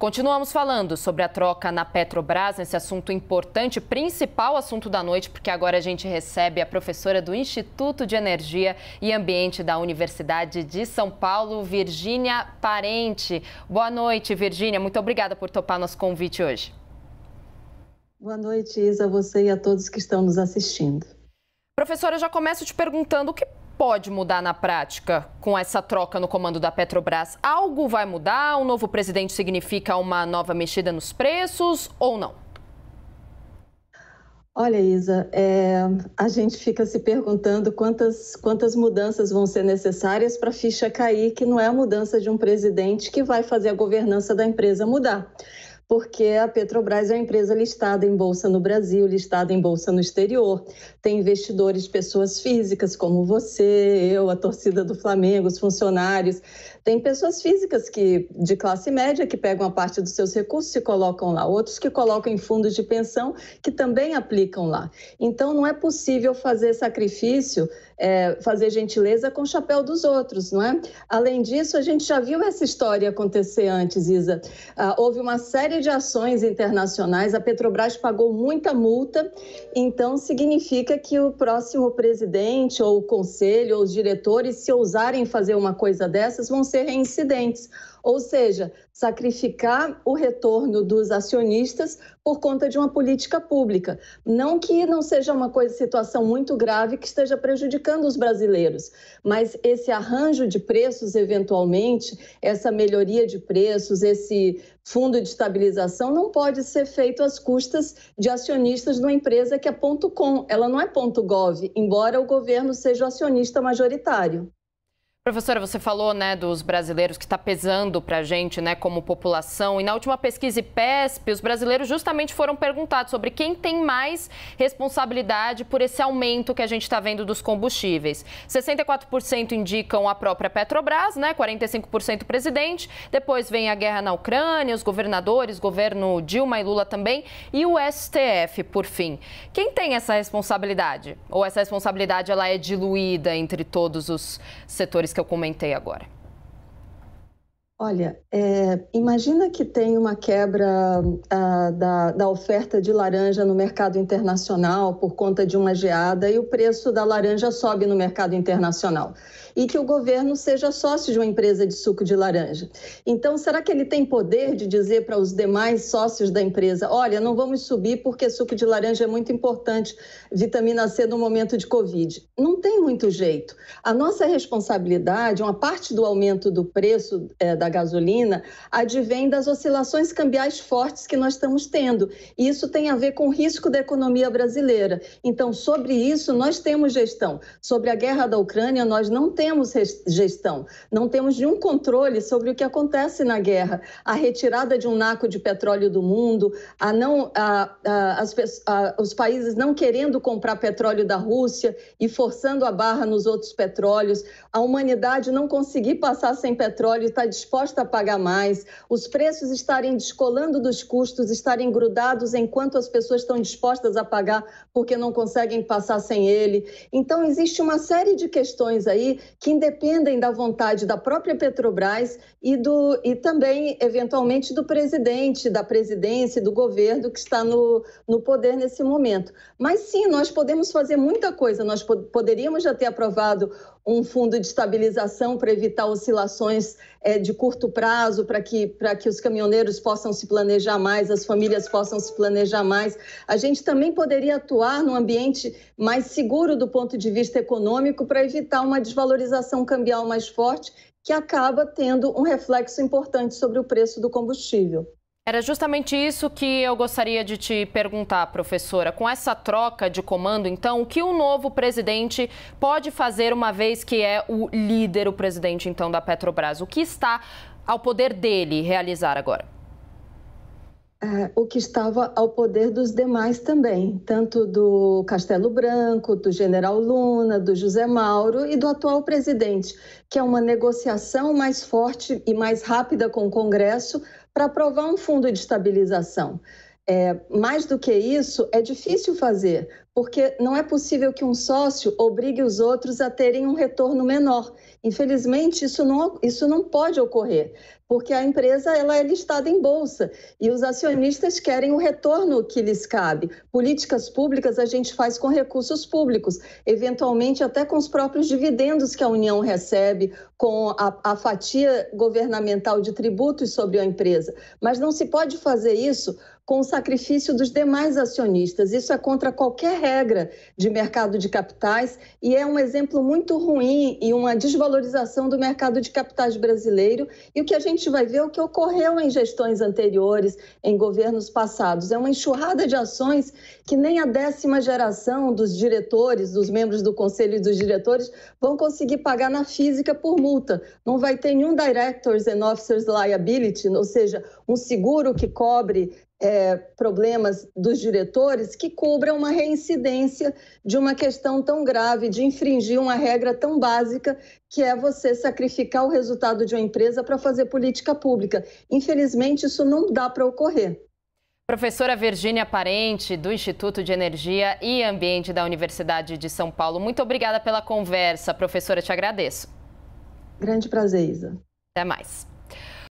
Continuamos falando sobre a troca na Petrobras, esse assunto importante, principal assunto da noite, porque agora a gente recebe a professora do Instituto de Energia e Ambiente da Universidade de São Paulo, Virgínia Parente. Boa noite, Virgínia. Muito obrigada por topar nosso convite hoje. Boa noite, Isa, a você e a todos que estão nos assistindo. Professora, eu já começo te perguntando o que pode mudar na prática com essa troca no comando da Petrobras. Algo vai mudar? Um novo presidente significa uma nova mexida nos preços ou não? Olha, Isa, a gente fica se perguntando quantas mudanças vão ser necessárias para a ficha cair, que não é a mudança de um presidente que vai fazer a governança da empresa mudar. Porque a Petrobras é uma empresa listada em bolsa no Brasil, listada em bolsa no exterior. Tem investidores, pessoas físicas como você, eu, a torcida do Flamengo, os funcionários. Tem pessoas físicas de classe média que pegam a parte dos seus recursos e colocam lá. Outros que colocam em fundos de pensão que também aplicam lá. Então, não é possível fazer sacrifício, fazer gentileza com o chapéu dos outros, não é? Além disso, a gente já viu essa história acontecer antes, Isa. Houve uma série de ações internacionais, a Petrobras pagou muita multa, então significa que o próximo presidente ou o conselho ou os diretores, se ousarem fazer uma coisa dessas, vão ser reincidentes. Ou seja, sacrificar o retorno dos acionistas por conta de uma política pública. Não que não seja uma situação muito grave que esteja prejudicando os brasileiros, mas esse arranjo de preços, eventualmente, essa melhoria de preços, esse fundo de estabilização não pode ser feito às custas de acionistas de uma empresa que é ponto .com, ela não é ponto .gov, embora o governo seja o acionista majoritário. Professora, você falou, dos brasileiros que está pesando para a gente, como população. E na última pesquisa IPESP, os brasileiros justamente foram perguntados sobre quem tem mais responsabilidade por esse aumento que a gente está vendo dos combustíveis. 64% indicam a própria Petrobras, 45% o presidente. Depois vem a guerra na Ucrânia, os governadores, governo Dilma e Lula também, e o STF, por fim. Quem tem essa responsabilidade? Ou essa responsabilidade ela é diluída entre todos os setores que eu comentei agora? Olha, imagina que tem uma quebra da oferta de laranja no mercado internacional por conta de uma geada e o preço da laranja sobe no mercado internacional. E que o governo seja sócio de uma empresa de suco de laranja. Então, será que ele tem poder de dizer para os demais sócios da empresa, olha, não vamos subir porque suco de laranja é muito importante, vitamina C no momento de Covid? Não tem muito jeito. A nossa responsabilidade, uma parte do aumento do preço da gasolina, advém das oscilações cambiais fortes que nós estamos tendo. E isso tem a ver com o risco da economia brasileira. Então, sobre isso, nós temos gestão. Sobre a guerra da Ucrânia, nós não temos gestão, não temos nenhum controle sobre o que acontece na guerra. A retirada de um naco de petróleo do mundo, os países não querendo comprar petróleo da Rússia e forçando a barra nos outros petróleos, a humanidade não conseguir passar sem petróleo e está disposta a pagar mais, os preços estarem descolando dos custos, estarem grudados enquanto as pessoas estão dispostas a pagar porque não conseguem passar sem ele. Então, existe uma série de questões aí que independem da vontade da própria Petrobras e também, eventualmente, do presidente, da presidência, do governo que está no poder nesse momento. Mas sim, nós podemos fazer muita coisa. Nós poderíamos já ter aprovado um fundo de estabilização para evitar oscilações de curto prazo, para que os caminhoneiros possam se planejar mais, as famílias possam se planejar mais. A gente também poderia atuar num ambiente mais seguro do ponto de vista econômico para evitar uma desvalorização cambial mais forte que acaba tendo um reflexo importante sobre o preço do combustível. Era justamente isso que eu gostaria de te perguntar, professora. Com essa troca de comando, então, o que o novo presidente pode fazer uma vez que é o líder, o presidente, então, da Petrobras? O que está ao poder dele realizar agora? O que estava ao poder dos demais também, tanto do Castelo Branco, do general Luna, do José Mauro e do atual presidente, que é uma negociação mais forte e mais rápida com o Congresso para aprovar um fundo de estabilização. Mais do que isso, é difícil fazer, porque não é possível que um sócio obrigue os outros a terem um retorno menor. Infelizmente, isso não pode ocorrer, porque a empresa ela é listada em bolsa e os acionistas querem o retorno que lhes cabe. Políticas públicas a gente faz com recursos públicos, eventualmente até com os próprios dividendos que a União recebe, com a fatia governamental de tributos sobre a empresa. Mas não se pode fazer isso com o sacrifício dos demais acionistas. Isso é contra qualquer regra de mercado de capitais e é um exemplo muito ruim e uma desvalorização do mercado de capitais brasileiro. E o que a gente vai ver é o que ocorreu em gestões anteriores, em governos passados. É uma enxurrada de ações que nem a 10ª geração dos diretores, dos membros do conselho e dos diretores, vão conseguir pagar na física por multa. Não vai ter nenhum Directors and Officers Liability, ou seja, um seguro que cobre problemas dos diretores que cubram uma reincidência de uma questão tão grave, de infringir uma regra tão básica, que é você sacrificar o resultado de uma empresa para fazer política pública. Infelizmente, isso não dá para ocorrer. Professora Virgínia Parente, do Instituto de Energia e Ambiente da Universidade de São Paulo, muito obrigada pela conversa. Professora, te agradeço. Grande prazer, Isa. Até mais.